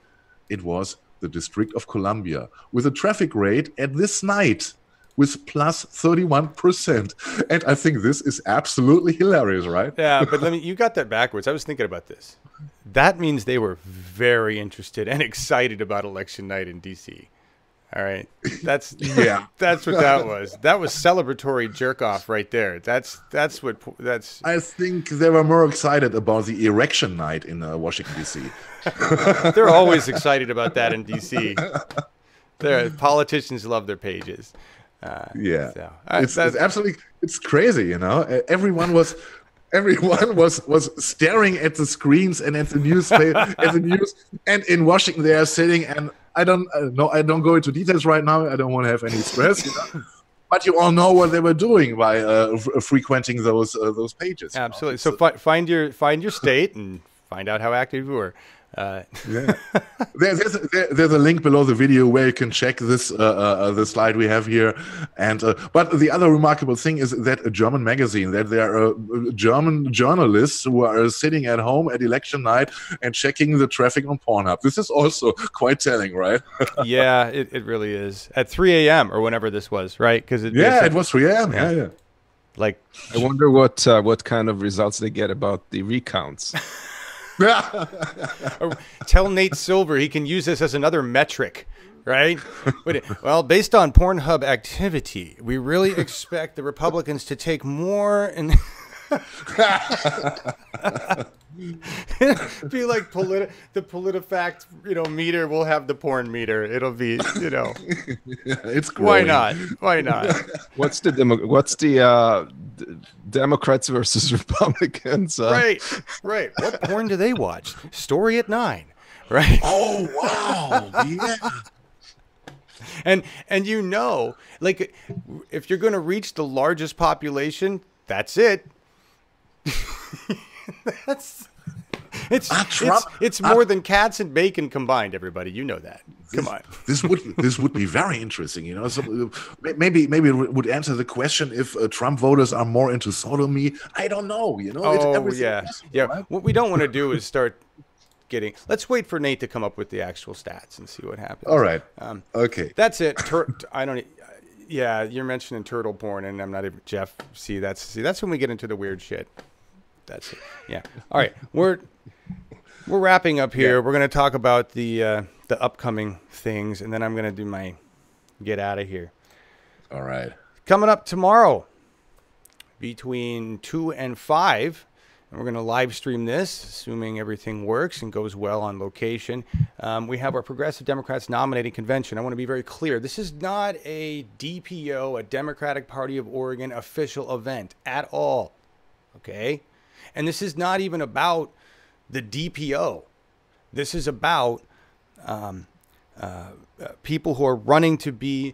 it was the District of Columbia, with a traffic rate at this night with plus 31%. And I think this is absolutely hilarious, right? Yeah, but you got that backwards. I was thinking about this. That means they were very interested and excited about election night in D.C. All right, that's that's what that was. That was celebratory jerk off right there. That's. I think they were more excited about the erection night in Washington D.C. They're always excited about that in D.C. Politicians love their pages. Yeah, so, it's absolutely, it's crazy. Everyone was staring at the screens and at the newspaper, and in Washington they are sitting, and I don't go into details right now. I don't want to have any stress, but you all know what they were doing by frequenting those pages. Absolutely. So find your state and find out how active you were. Yeah. There's a link below the video where you can check this the slide we have here. And but the other remarkable thing is that a German magazine, that there are German journalists who are sitting at home at election night and checking the traffic on Pornhub. This is also quite telling, right? Yeah, it really is. At 3 a.m. or whenever this was, right? Because it was 3 a.m. Yeah. Like, I wonder what kind of results they get about the recounts. Tell Nate Silver he can use this as another metric, right? Well, based on Pornhub activity, we really expect the Republicans to take more and be like the PolitiFact, meter will have the porn meter. It'll be, it's growing. Why not? What's the Democrats versus Republicans? Right. What porn do they watch? Story at 9, right? Oh wow, yeah. And like, if you're going to reach the largest population, that's it. It's more than cats and bacon combined. Everybody, you know that. Come on. This would be very interesting. So maybe it would answer the question if Trump voters are more into sodomy. I don't know. Yeah. Right? What we don't want to do is start getting. Let's wait for Nate to come up with the actual stats and see what happens. All right. Okay. That's it. I don't. Yeah, you're mentioning turtle porn, and I'm not even Jeff. That's when we get into the weird shit. That's it. Yeah. All right. We're wrapping up here. Yeah. We're going to talk about the upcoming things, and then I'm going to do my get out of here. All right. Coming up tomorrow between 2 and 5, and we're going to live stream this, assuming everything works and goes well on location. We have our Progressive Democrats nominating convention. I want to be very clear. This is not a DPO, a Democratic Party of Oregon official event at all. Okay? And this is not even about the DPO. This is about people who are running to be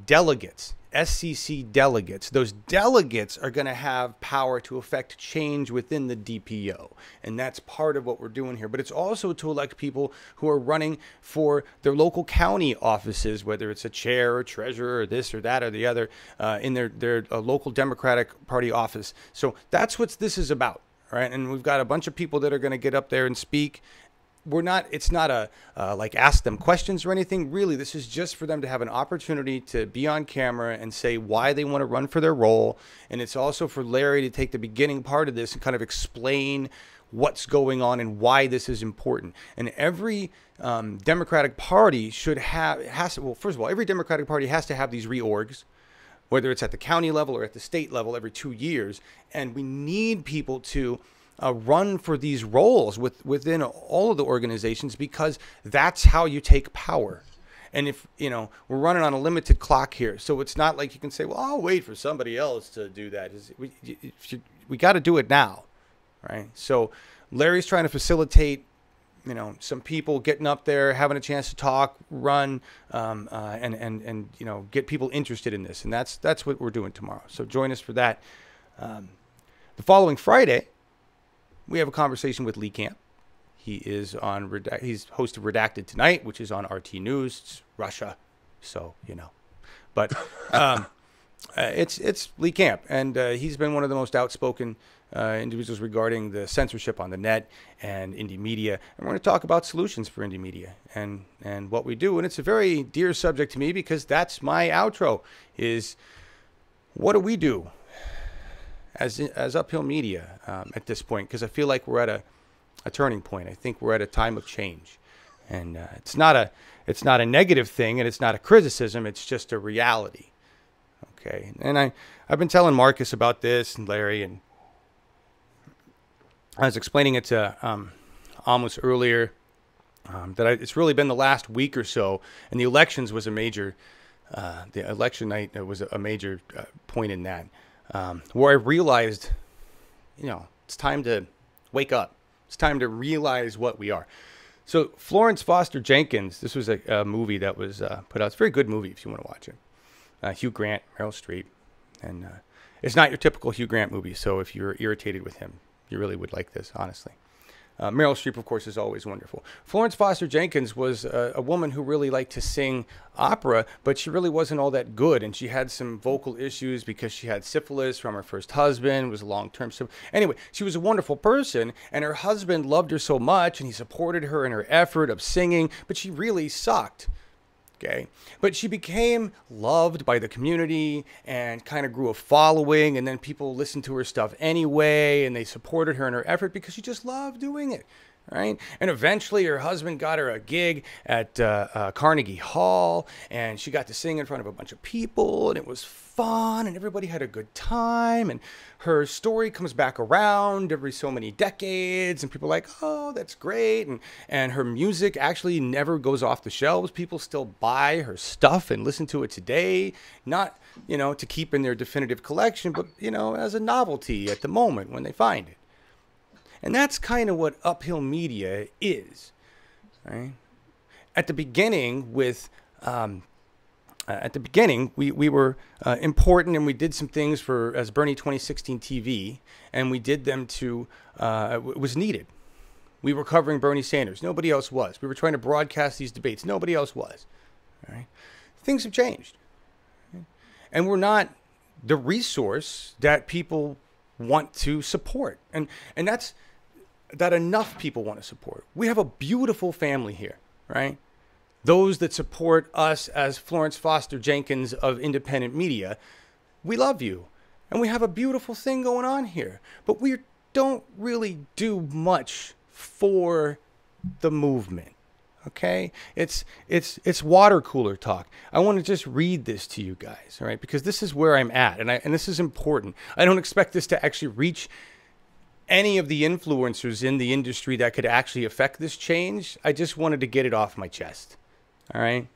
delegates, SCC delegates. Those delegates are going to have power to affect change within the DPO. And that's part of what we're doing here. But it's also to elect people who are running for their local county offices, whether it's a chair or treasurer or this or that or the other, in their local Democratic Party office. So that's what this is about. Right, and we've got a bunch of people that are going to get up there and speak. It's not a like ask them questions or anything. Really, this is just for them to have an opportunity to be on camera and say why they want to run for their role. And it's also for Larry to take the beginning part of this and kind of explain what's going on and why this is important. And every Democratic Party first of all, every Democratic Party has to have these reorgs, whether it's at the county level or at the state level every 2 years. And we need people to run for these roles within all of the organizations, because that's how you take power. And if, we're running on a limited clock here, so it's not like you can say, well, I'll wait for somebody else to do that. We got to do it now, right? So Larry's trying to facilitate some people getting up there, having a chance to talk, run, and get people interested in this. And that's what we're doing tomorrow. So join us for that. The following Friday, we have a conversation with Lee Camp. He is he's host of Redacted Tonight, which is on RT News. It's Russia, so But it's Lee Camp, and he's been one of the most outspoken individuals regarding the censorship on the net and indie media. And we're going to talk about solutions for indie media and what we do. And it's a very dear subject to me, because that's my outro, is what do we do as Uphill Media at this point? Because I feel like we're at a turning point. I think we're at a time of change. And it's not a negative thing, and it's not a criticism. It's just a reality. Okay. And I've been telling Markus about this, and Larry, and I was explaining it to Amos earlier, that it's really been the last week or so, and the elections was a major, the election night was a major point in that, where I realized, it's time to wake up. It's time to realize what we are. So Florence Foster Jenkins, this was a movie that was put out. It's a very good movie if you want to watch it. Hugh Grant, Meryl Streep. And it's not your typical Hugh Grant movie, so if you're irritated with him, you really would like this, honestly. Meryl Streep, of course, is always wonderful. Florence Foster Jenkins was a woman who really liked to sing opera, but she really wasn't all that good, and she had some vocal issues because she had syphilis from her first husband, was long-term. So anyway, she was a wonderful person, and her husband loved her so much, and he supported her in her effort of singing, but she really sucked. Okay. But she became loved by the community and kind of grew a following, and then people listened to her stuff anyway, and they supported her in her effort because she just loved doing it, right? And eventually her husband got her a gig at Carnegie Hall, and she got to sing in front of a bunch of people, and it was fun, and everybody had a good time, and her story comes back around every so many decades, and people are like, oh, that's great, and her music actually never goes off the shelves. People still buy her stuff and listen to it today, not, you know, to keep in their definitive collection, but, you know, as a novelty at the moment when they find it. And that's kind of what uphill media is, right? At the beginning with... we were important, and we did some things for as Bernie 2016 TV, and we did them to, it was needed. We were covering Bernie Sanders. Nobody else was. We were trying to broadcast these debates. Nobody else was. All right? Things have changed. Right? And we're not the resource that people want to support. And that's that enough people want to support. We have a beautiful family here, right? Those that support us as Florence Foster Jenkins of independent media, we love you. And we have a beautiful thing going on here. But we don't really do much for the movement. Okay? It's water cooler talk. I want to just read this to you guys, all right? Because this is where I'm at, and this is important. I don't expect this to actually reach any of the influencers in the industry that could actually affect this change. I just wanted to get it off my chest. All right.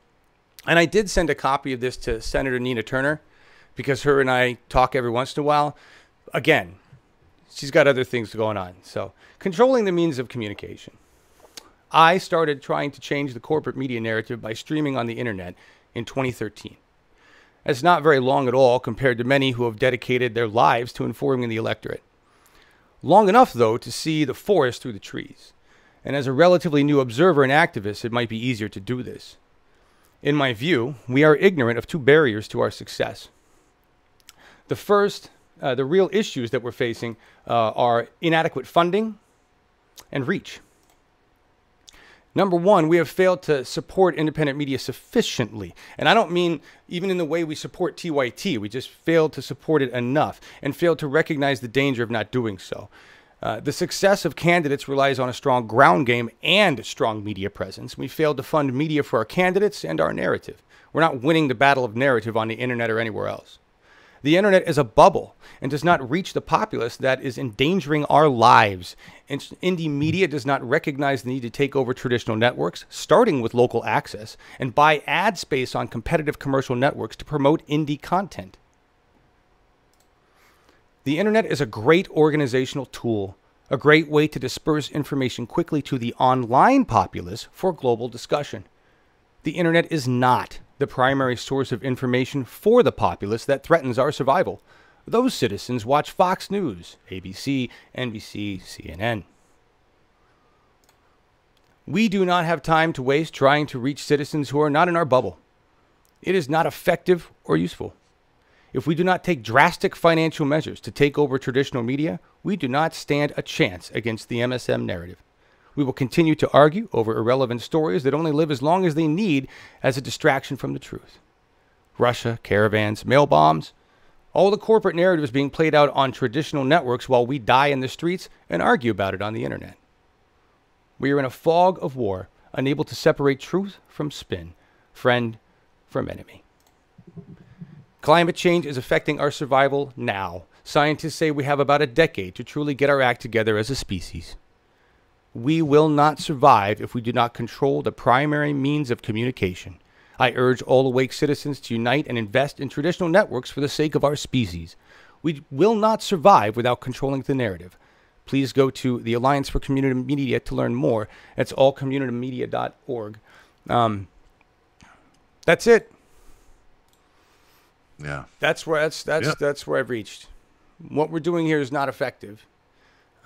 And I did send a copy of this to Senator Nina Turner because her and I talk every once in a while. Again, she's got other things going on. So controlling the means of communication. I started trying to change the corporate media narrative by streaming on the internet in 2013. That's not very long at all compared to many who have dedicated their lives to informing the electorate. Long enough, though, to see the forest through the trees. And as a relatively new observer and activist, it might be easier to do this. In my view, we are ignorant of two barriers to our success. The first, the real issues that we're facing are inadequate funding and reach. Number one, we have failed to support independent media sufficiently. And I don't mean even in the way we support TYT. We just failed to support it enough and failed to recognize the danger of not doing so. The success of candidates relies on a strong ground game and strong media presence. We failed to fund media for our candidates and our narrative. We're not winning the battle of narrative on the internet or anywhere else. The internet is a bubble and does not reach the populace that is endangering our lives. Indie media does not recognize the need to take over traditional networks, starting with local access, and buy ad space on competitive commercial networks to promote indie content. The internet is a great organizational tool, a great way to disperse information quickly to the online populace for global discussion. The internet is not the primary source of information for the populace that threatens our survival. Those citizens watch Fox News, ABC, NBC, CNN. We do not have time to waste trying to reach citizens who are not in our bubble. It is not effective or useful. If we do not take drastic financial measures to take over traditional media, we do not stand a chance against the MSM narrative. We will continue to argue over irrelevant stories that only live as long as they need as a distraction from the truth. Russia, caravans, mail bombs, all the corporate narratives being played out on traditional networks while we die in the streets and argue about it on the internet. We are in a fog of war, unable to separate truth from spin, friend from enemy. Climate change is affecting our survival now. Scientists say we have about a decade to truly get our act together as a species. We will not survive if we do not control the primary means of communication. I urge all awake citizens to unite and invest in traditional networks for the sake of our species. We will not survive without controlling the narrative. Please go to the Alliance for Community Media to learn more. That's allcommunitymedia.org. That's it. Yeah. That's where that's where I've reached. What we're doing here is not effective.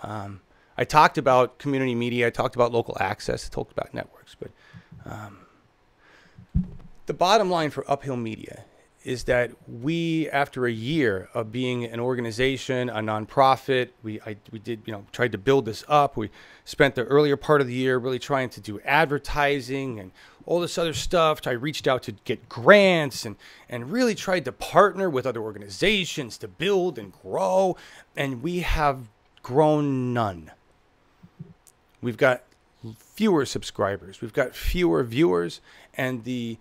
I talked about community media. I talked about local access. I talked about networks. But the bottom line for Uphill Media is that we, after a year of being an organization, a nonprofit, we did, tried to build this up. We spent the earlier part of the year really trying to do advertising and all this other stuff. I reached out to get grants and really tried to partner with other organizations to build and grow. And we have grown none. We've got fewer subscribers. We've got fewer viewers. And the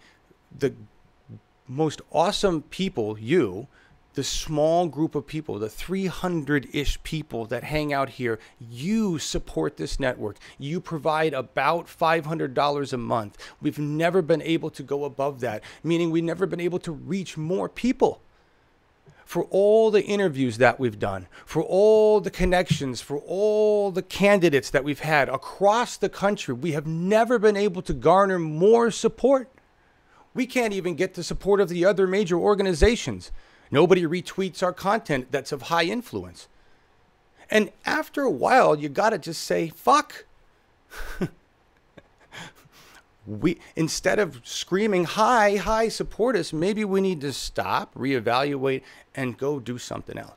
most awesome people, the small group of people, the 300-ish people that hang out here, you support this network. You provide about $500 a month. We've never been able to go above that, meaning we've never been able to reach more people. For all the interviews that we've done, for all the connections, for all the candidates that we've had across the country, we have never been able to garner more support. We can't even get the support of the other major organizations. Nobody retweets our content that's of high influence. And after a while, you got to just say, fuck. Instead of screaming, hi, support us, maybe we need to stop, reevaluate, and go do something else.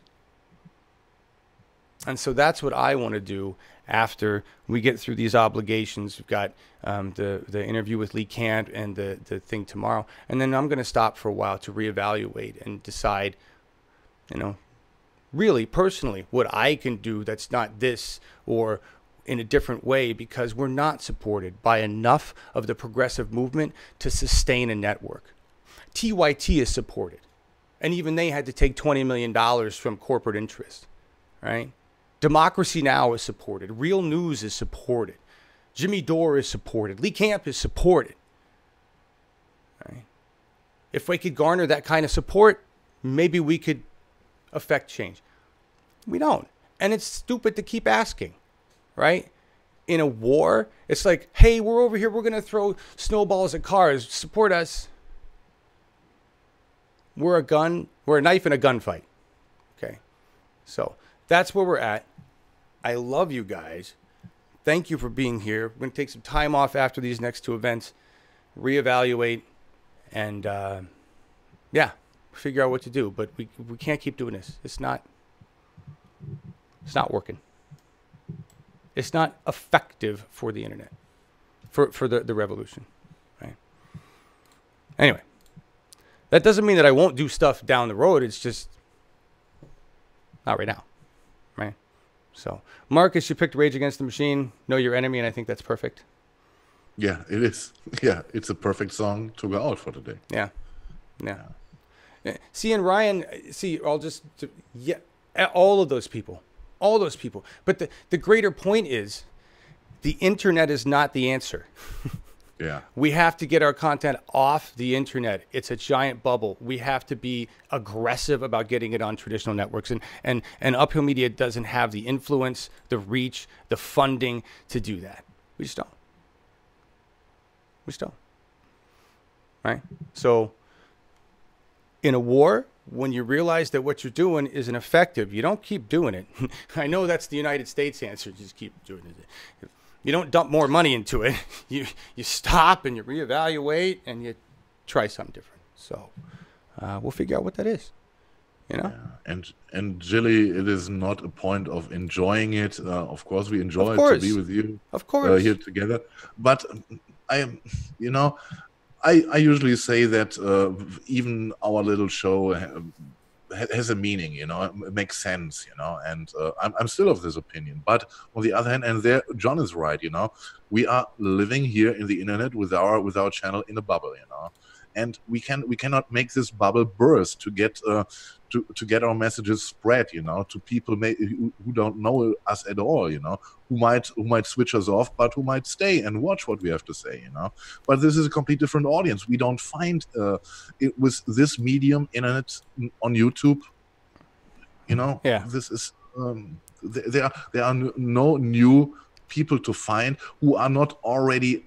And so that's what I want to do after we get through these obligations. We've got the interview with Lee Camp and the thing tomorrow. And then I'm going to stop for a while to reevaluate and decide, really personally what I can do that's not this or in a different way, because we're not supported by enough of the progressive movement to sustain a network. TYT is supported. And even they had to take $20 million from corporate interest, right? Democracy Now! Is supported. Real News is supported. Jimmy Dore is supported. Lee Camp is supported. Right? If we could garner that kind of support, maybe we could affect change. We don't. And it's stupid to keep asking, right? In a war, it's like, hey, we're over here. We're going to throw snowballs at cars. Support us. We're a knife in a gunfight. Okay. So that's where we're at. I love you guys. Thank you for being here. We're going to take some time off after these next two events, reevaluate, and figure out what to do. But we can't keep doing this. It's not working. It's not effective for the internet, for the revolution, right? Anyway, that doesn't mean that I won't do stuff down the road. It's just not right now, right? So, Markus, you picked Rage Against the Machine, Know Your Enemy, and I think that's perfect. Yeah, it is. Yeah, it's a perfect song to go out for today. Yeah. See, and Ryan, all of those people. But the greater point is the internet is not the answer. Yeah. We have to get our content off the internet. It's a giant bubble. We have to be aggressive about getting it on traditional networks. And Uphill Media doesn't have the influence, the reach, the funding to do that. We just don't. Right? So in a war, when you realize that what you're doing isn't effective, you don't keep doing it. I know that's the United States answer. Just keep doing it. You don't dump more money into it. You stop and you reevaluate and you try something different. So we'll figure out what that is. Yeah. And Jilly, it is not a point of enjoying it. Of course, we enjoy it to be with you. Of course, here together. But I usually say that even our little show has a meaning, it makes sense, and I'm still of this opinion. But on the other hand, and there John is right, we are living here in the internet with our channel in a bubble, and we cannot make this bubble burst to get our messages spread, to people who don't know us at all, who might switch us off, but who might stay and watch what we have to say, But this is a complete different audience. We don't find it with this medium, internet, on YouTube, Yeah. This is there are no new people to find who are not already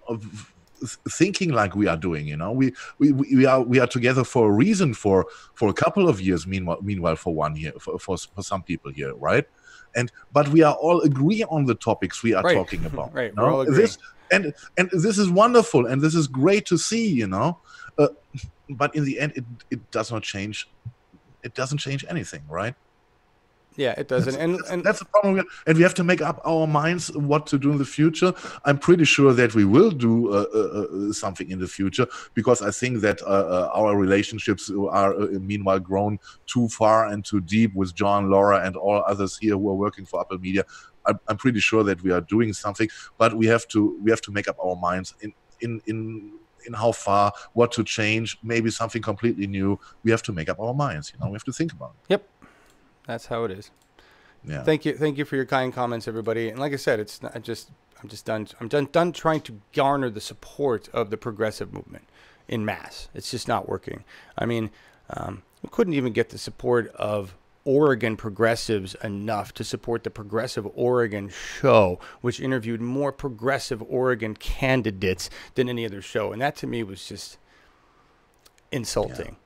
thinking like we are doing. You know, we are together for a reason for a couple of years. Meanwhile, for 1 year, for some people here, right? But we are all agree on the topics we are talking about. Right, you know? we're all agreeing. And this is wonderful, and this is great to see. You know, but in the end, it does not change. It doesn't change anything, right? Yeah, it doesn't. And that's the problem. And we have to make up our minds what to do in the future. I'm pretty sure that we will do something in the future, because I think that our relationships are meanwhile grown too far and too deep with John, Laura, and all others here who are working for Apple Media. I'm pretty sure that we are doing something, but we have to make up our minds in how far, what to change, maybe something completely new. We have to make up our minds. You know, we have to think about it. Yep. That's how it is. Yeah. Thank you for your kind comments, everybody. And like I said, it's not, I'm just done. I'm done trying to garner the support of the progressive movement in mass. It's just not working. I mean, we couldn't even get the support of Oregon progressives enough to support the Progressive Oregon show, which interviewed more progressive Oregon candidates than any other show. And that to me was just insulting.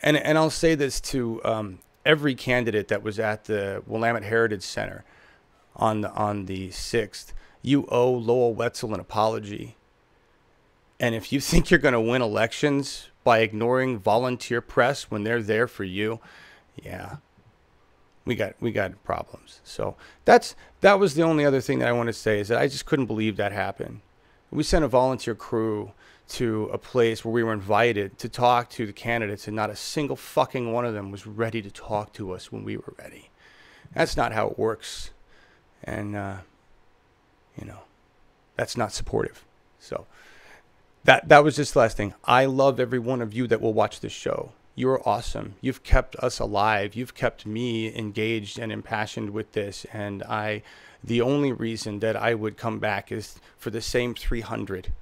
Yeah. And I'll say this to every candidate that was at the Willamette Heritage Center on the 6th. You owe Lowell Wetzel an apology. And if you think you're going to win elections by ignoring volunteer press when they're there for you, yeah, we got problems. So that was the only other thing that I want to say, is that I just couldn't believe that happened. We sent a volunteer crew to a place where we were invited to talk to the candidates, and not a single fucking one of them was ready to talk to us when we were ready. That's not how it works. And, you know, that's not supportive. So that was just the last thing. I love every one of you that will watch this show. You're awesome. You've kept us alive. You've kept me engaged and impassioned with this. And the only reason that I would come back is for the same 300.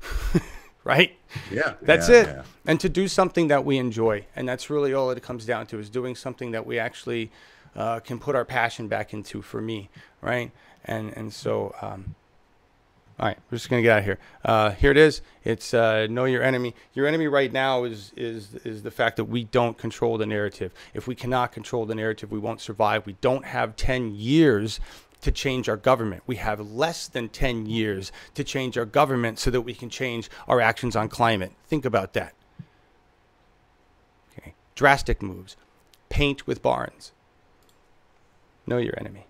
Right? Yeah. That's it. Yeah. And to do something that we enjoy. And that's really all it comes down to, is doing something that we actually can put our passion back into, for me. Right? And so, all right, we're just going to get out of here. Here it is. It's know your enemy. Your enemy right now is the fact that we don't control the narrative. If we cannot control the narrative, we won't survive. We don't have 10 years to change our government. We have less than 10 years to change our government so that we can change our actions on climate. Think about that. Okay. Drastic moves. Paint with Barnes. Know your enemy.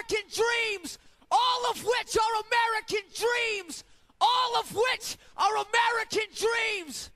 American dreams, all of which are American dreams, all of which are American dreams.